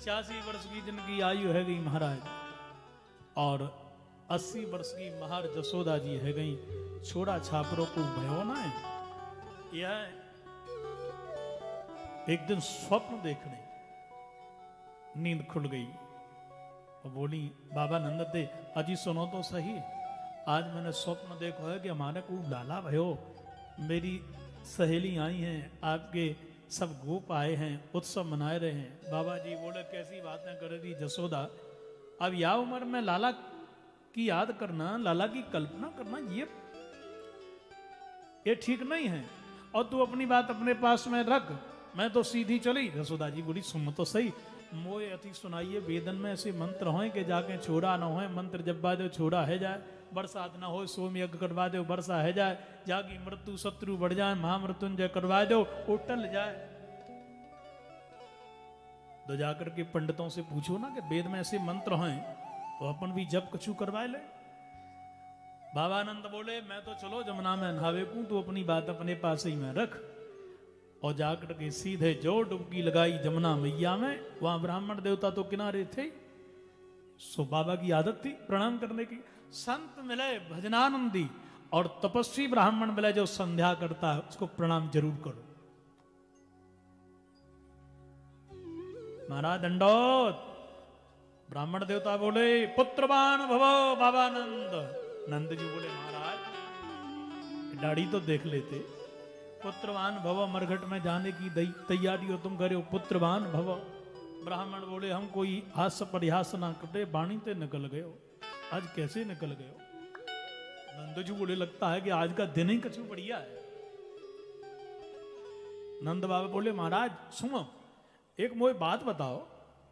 85 वर्ष की जिनकी आयु है गई महाराज, और 80 वर्ष की महार जसोदा जी है गई। छोड़ा छापरों को भयो ना है। यह एक दिन स्वप्न देखने नींद खुल गई और बोली बाबा नंद दे अजी सुनो तो सही, आज मैंने स्वप्न देखा है कि हमारे को लाला भयो, मेरी सहेली आई हैं, आपके सब गोप आए हैं, उत्सव मनाए रहे हैं। बाबा जी बोले कैसी बातें कर रही जसोदा, अब या उम्र में लाला की याद करना, लाला की कल्पना करना, ये ठीक नहीं है, और तू अपनी बात अपने पास में रख, मैं तो सीधी चली। जसोदा जी बोली सुन तो सही, मोए अति सुनाइए, वेदन में ऐसे मंत्र हों कि जाके छोड़ा ना हो, मंत्र जब्बा दो छोड़ा है जाए, बरसात ना हो सोम यज्ञ करवा दो वर्षा है जाए, जागी मृत्यु शत्रु बढ़ जाए महामृत्युंजय करवा दो वो टल जाए। तो जाकर के पंडितों से पूछो ना कि वेद में ऐसे मंत्र हैं तो अपन भी जब कछु करवाए ले। बाबानंद बोले मैं तो चलो जमुना में नहावे को, तू अपनी बात अपने पास ही में रख। और जाकर के सीधे जो डुबकी लगाई जमुना मैया में, वहां ब्राह्मण देवता तो किनारे थे। सो बाबा की आदत थी प्रणाम करने की। संत मिले भजनानंदी और तपस्वी ब्राह्मण मिले जो संध्या करता है उसको प्रणाम जरूर करो। महाराज दंडोत। ब्राह्मण देवता बोले पुत्रवान भवो बाबानंद। नंद जी बोले महाराज दाढ़ी तो देख लेते, पुत्रवान भव, मरघट में जाने की तैयारी हो तुम करे हो, पुत्रवान भव। ब्राह्मण बोले हम कोई हास्य परिहास ना करते, बाणी ते निकल गए हो, आज कैसे निकल गए हो। नंद जी बोले लगता है कि आज का दिन ही कछु बढ़िया है। नंद बाबा बोले महाराज सुनो, एक मोए बात बताओ,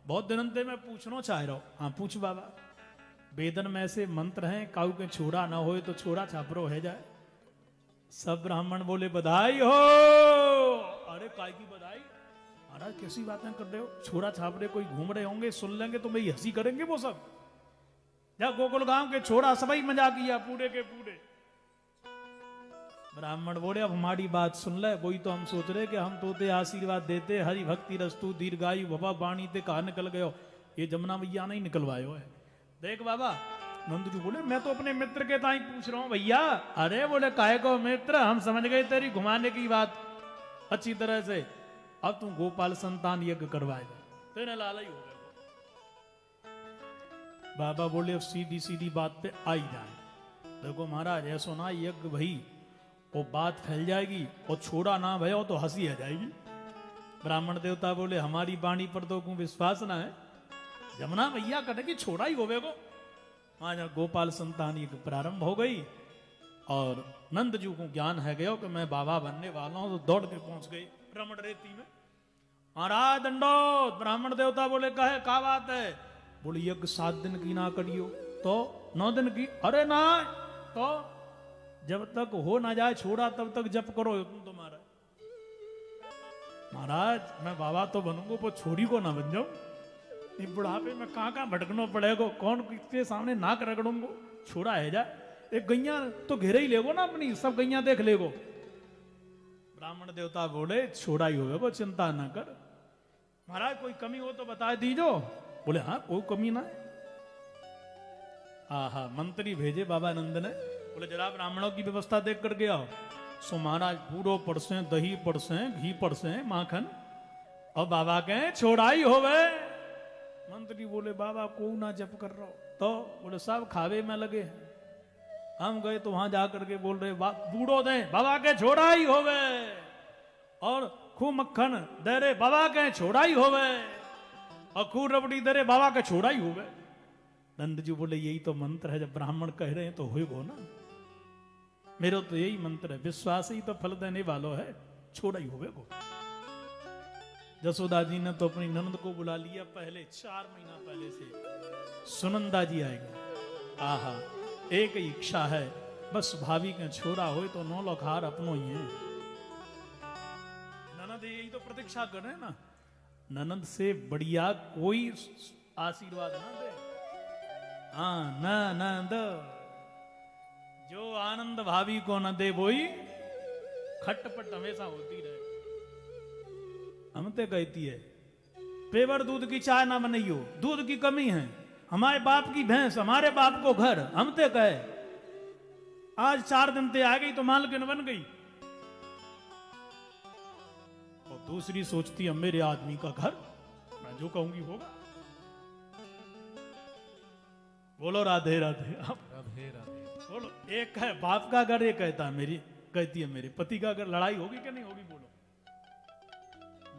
बहुत दिनों से मैं पूछना चाह रहा हूं। हाँ पूछ बाबा। वेदन में ऐसे मंत्र हैं काऊ के छोड़ा ना होए तो छोड़ा छापरो है जाए। सब ब्राह्मण बोले बधाई हो। अरे काय की बधाई महाराज, कैसी बातें कर रहे हो, छोरा छापरे कोई घूम रहे होंगे, सुन लेंगे तो मेरी हंसी करेंगे वो सब। जा गोकुल गांव के छोरा सभी मजाक किया पूरे के पूरे। ब्राह्मण बोले अब हमारी बात सुन ले, वही तो हम सोच रहे कि हम तो ते आशीर्वाद देते, हरि भक्ति रस्तु दीर्घायु बाबा वाणी ते कहा निकल गयो, ये जमुना मैया नहीं निकलवायो है। देख बाबा। नंद जी बोले मैं तो अपने मित्र के ताई पूछ रहा हूं भैया। अरे बोले काहे को मित्र, हम समझ गए तेरी घुमाने की बात अच्छी तरह से, अब तू गोपाल संतान यज्ञ करवाएगा, तेरे लाला ही हो गए। बाबा बोले अब सीधी सीधी बात पे आई जाए। देखो महाराज ऐसा ना यज्ञ भाई वो बात फैल जाएगी, और छोड़ा ना भयो तो हंसी आ जाएगी। ब्राह्मण देवता बोले हमारी वाणी पर तो को विश्वास ना है, जमुना मैया कटे छोड़ा ही होवे को। वहां गोपाल संतान यज्ञ प्रारंभ हो गई, और नंद जी को ज्ञान है गयो कि मैं बाबा बनने वाला हूं, तो दौड़ के पहुंच गई रमण रेती में। महाराज दंडोत। ब्राह्मण देवता बोले कहे का बात है। बोले यज्ञ 7 दिन की ना करियो तो 9 दिन की। अरे ना तो जब तक हो ना जाए छोड़ा तब तक जप करो तुम तुम्हारा। महाराज मैं बाबा तो बनूंगा पर छोरी को ना बन जाऊं, नहीं बुढ़ापे में कहाँ भटकना पड़ेगा, कौन किसके सामने नाक रगड़ूंगो, छोड़ा है जा। एक गैया तो घेरे ही लेगो ना अपनी, सब गैया देख लेगो। ब्राह्मण देवता बोले छोड़ा ही होगा, चिंता ना कर। महाराज कोई कमी हो तो बता दीजो। बोले हाँ कोई कमी ना है। हाँ मंत्री भेजे बाबा नंद ने, बोले जरा ब्राह्मणों की व्यवस्था देख करके आओ। सो महाराज पूरो परसे दही परसे घी परसे माखन, और बाबा कहें छोड़ा ही होवे। मंत्री बोले बाबा को ना जप कर रहा हो, तो बोले सब खावे में लगे हैं। हम गए तो वहां जाकर के बोल रहे बूढ़ो दे बाबा के छोड़ा ही होवे, और खूब मक्खन दे रे बाबा के छोड़ा ही होवे, और खूब रबड़ी दे रे बाबा के छोड़ा ही होवे। नंद जी बोले यही तो मंत्र है, जब ब्राह्मण कह रहे हैं तो हो ना, मेरा तो यही मंत्र है, विश्वास ही तो फल देने वालों है, छोड़ा ही होवे को। जसोदा जी ने तो अपनी ननद को बुला लिया पहले, 4 महीना पहले से सुनंदा जी आएगी। आहा एक ही इच्छा है, बस भाभी के छोरा हो तो 9 लखार अपनो ही है। ननद यही तो प्रतीक्षा कर रहे हैं ना, ननद से बढ़िया कोई आशीर्वाद ना दे। हाँ ननद जो आनंद भाभी को न दे वही खटपट हमेशा होती रहे। हम ते कहती है पेवर दूध की चाय ना बनाइयो, दूध की कमी है, हमारे बाप की भैंस, हमारे बाप को घर, हम ते कहे आज 4 दिन ते आ गई तो मालकिन बन गई। और दूसरी सोचती है मेरे आदमी का घर, मैं जो कहूंगी होगा। बोलो राधे राधे। राधे राधे। बोलो, एक है बाप का घर, एक कहती है मेरे पति का घर। लड़ाई होगी कि नहीं होगी? बोलो।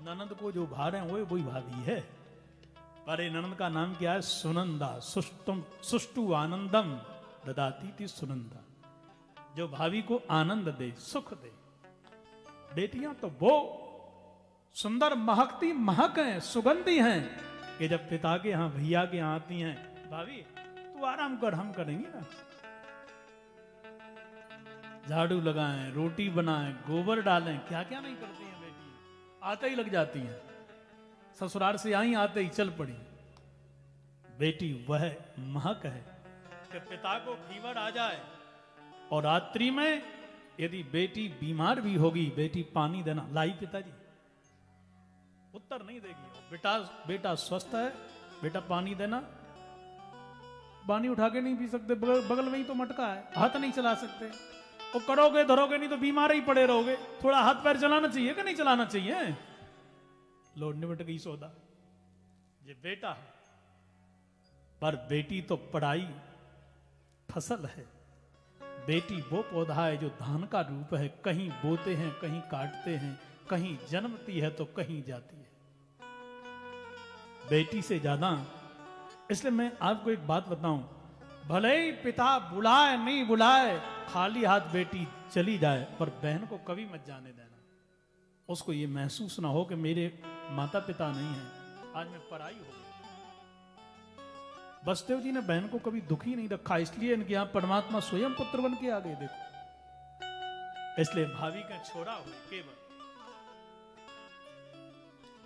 ननद को जो भार है वो वही भाभी है। पर ये ननद का नाम क्या है? सुनंदा। सुष्टु आनंदम ददाती थी सुनंदा, जो भाभी को आनंद दे, सुख दे। बेटियां तो वो सुंदर महकती महक हैं, सुगंधी हैं कि जब पिता के यहाँ भैया के यहाँ आती हैं, भाभी तू आराम कर, हम करेंगे ना। झाड़ू लगाएं, रोटी बनाएं, गोबर डालें, क्या क्या नहीं करती हैं बेटी, आते ही लग जाती हैं। ससुराल से आई आते ही चल पड़ी। बेटी वह महक है कि पिता को फीवर आ जाए और रात्रि में यदि बेटी बीमार भी होगी, बेटी पानी देना लाई पिताजी, उत्तर नहीं देगी। बेटा स्वस्थ है, बेटा पानी देना। पानी उठा के नहीं पी सकते, बगल में ही तो मटका है, हाथ नहीं चला सकते। और करोगे धरोगे नहीं तो बीमार ही पड़े रहोगे। थोड़ा हाथ पैर चलाना चाहिए कि नहीं चलाना चाहिए? लो निबट गई सौदा। ये बेटा है, पर बेटी तो पढ़ाई फसल है। बेटी वो पौधा है जो धान का रूप है, कहीं बोते हैं, कहीं काटते हैं, कहीं जन्मती है तो कहीं जाती है। बेटी से ज्यादा, इसलिए मैं आपको एक बात बताऊं, भले ही पिता बुलाए नहीं बुलाए, खाली हाथ बेटी चली जाए, पर बहन को कभी मत जाने देना। उसको ये महसूस ना हो कि मेरे माता पिता नहीं है, आज मैं पराई हो गई। बसदेव जी ने बहन को कभी दुखी नहीं रखा, इसलिए इनके यहां परमात्मा स्वयं पुत्र बन के आ गए। देखो, इसलिए भाभी का छोड़ा हुए केवल।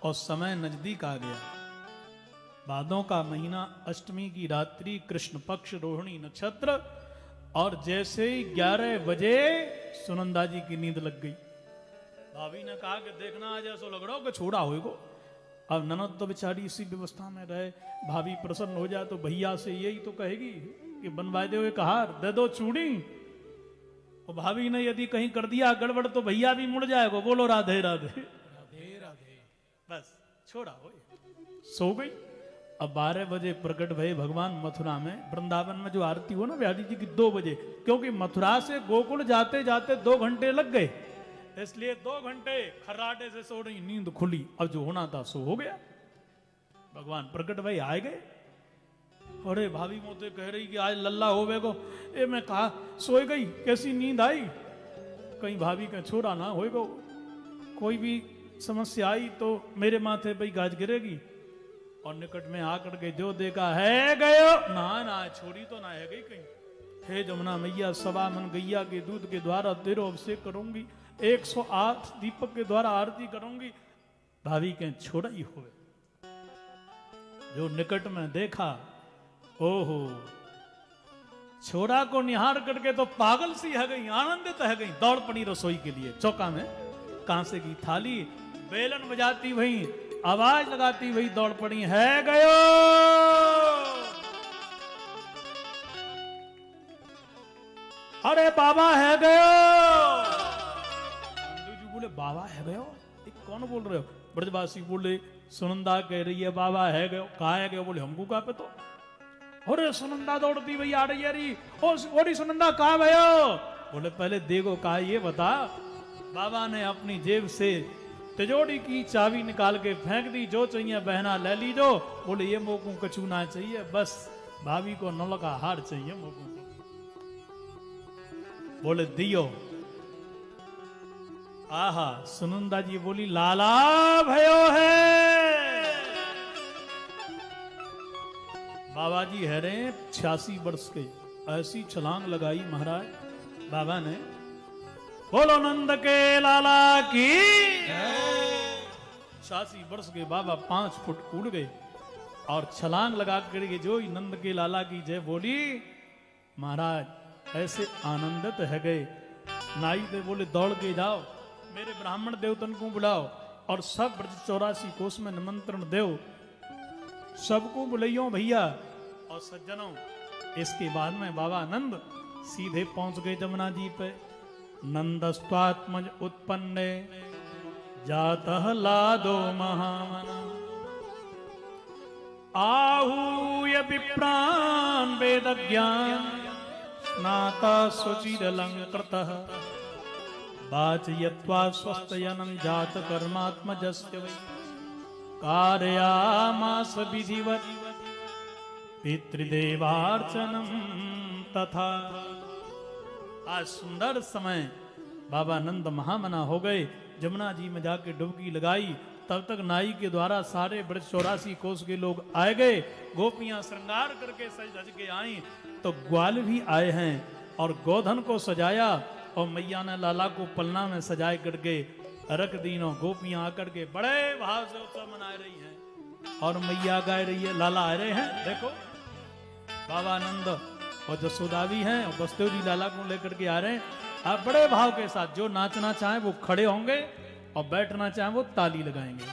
और समय नजदीक आ गया, भादों का महीना, अष्टमी की रात्रि, कृष्ण पक्ष, रोहिणी नक्षत्र, और जैसे ही 11 बजे सुनंदा जी की नींद लग गई। भाभी ने कहा कि देखना आज ऐसा लग रहा हो कि छोड़ा होएगो। अब ननद तो बेचारी इसी व्यवस्था में रहे, भाभी प्रसन्न हो जाए तो भैया से यही तो कहेगी कि बनवाए दे एक हार, दे दो चूड़ी। और भाभी ने यदि कहीं कर दिया गड़बड़ तो भैया भी मुड़ जाएगा। बोलो राधे राधे। राधे राधे। बस छोड़ा हो, सो गई। अब 12 बजे प्रकट भये भगवान मथुरा में। वृंदावन में जो आरती हो ना व्याधि जी की 2 बजे, क्योंकि मथुरा से गोकुल जाते जाते 2 घंटे लग गए, इसलिए 2 घंटे खर्राटे से सो रही, नींद खुली। अब जो होना था सो हो गया। भगवान प्रकट भये आए गए। अरे भाभी मोते कह रही कि आज लल्ला होवे को। ए मैं कहा सोई गई, कैसी नींद आई। कहीं भाभी का छोरा ना होएगो, कोई भी समस्या आई तो मेरे माथे पे गाज गिरेगी। और निकट में आकर के जो देखा है गयो, ना ना छोरी तो ना है गई कहीं। हे जमुना मैया, 1.25 मन गैया के दूध के द्वारा तेरो अभिषेक करूंगी, 108 दीपक के द्वारा आरती करूंगी, भाभी के छोड़ा ही हुए। जो निकट में देखा, ओहो, छोरा को निहार करके तो पागल सी है गई, आनंदित है गई। दौड़ पड़ी रसोई के लिए। चौका में कांसे की थाली, बेलन बजाती वही, आवाज लगाती वही दौड़ पड़ी, है गयो। अरे बाबा है गयो। जी बोले बाबा है गयो, कौन बोल रहे हो? ब्रजवासी बोले सुनंदा कह रही है बाबा है गयो। कहा है गयो? बोले हमको कहा पे तो। अरे सुनंदा दौड़ती भई आ रही है री। ओरी सुनंदा कहा भयो? बोले पहले देखो कहा ये बता। बाबा ने अपनी जेब से तिजोरी की चाबी निकाल के फेंक दी, जो चाहिए बहना ले लीजो। बोले ये मोकू कछू ना चाहिए, बस भाभी को नौल का हार चाहिए मोकू को। बोले दियो। आहा, सुनंदा जी बोली लाला भयो है। बाबा जी है रे 86 वर्ष के, ऐसी छलांग लगाई महाराज बाबा ने। बोलो नंद के लाला की। 86 वर्ष के बाबा 5 फुट कूद गए और छलांग लगा करके जो ही नंद के लाला की जय बोली, महाराज ऐसे आनंदित है गए। नाई दे बोले दौड़ के जाओ, मेरे ब्राह्मण देवतन को बुलाओ और सब ब्रज 84 कोस में निमंत्रण देव, सबको बुलाइयो भैया और सज्जनों। इसके बाद में बाबा नंद सीधे पहुंच गए जमुना जी पे। नंदस्त्वात्मज उत्पन्ने जातः लादो महामना, आहूय विप्रान वेद ज्ञान स्नाता सुचिरलंकृतः, वाचयत्वा स्वस्तयनं जात कर्मात्मजस्य वै, कारयामास विधिवत् पितृदेवार्चनम तथा। आज सुंदर समय बाबा नंद महामना हो गए, जमुना जी में जाके डुबकी लगाई। तब तक नाई के द्वारा सारे ब्रज 84 कोस के लोग आए गए, गोपियां श्रृंगार करके सज धज के आई, तो ग्वाल भी आए हैं और गोधन को सजाया और मैया ने लाला को पलना में सजाए करके रख दीनों। गोपियां आकर के बड़े भाव से उत्सव मना रही हैं और मैया गाय रही है, लाला आ रहे हैं। देखो बाबा नंद और जसोदा भी हैं और बसदेव जी लाला को लेकर के आ रहे हैं। आप बड़े भाव के साथ जो नाचना चाहे वो खड़े होंगे और बैठना चाहे वो ताली लगाएंगे।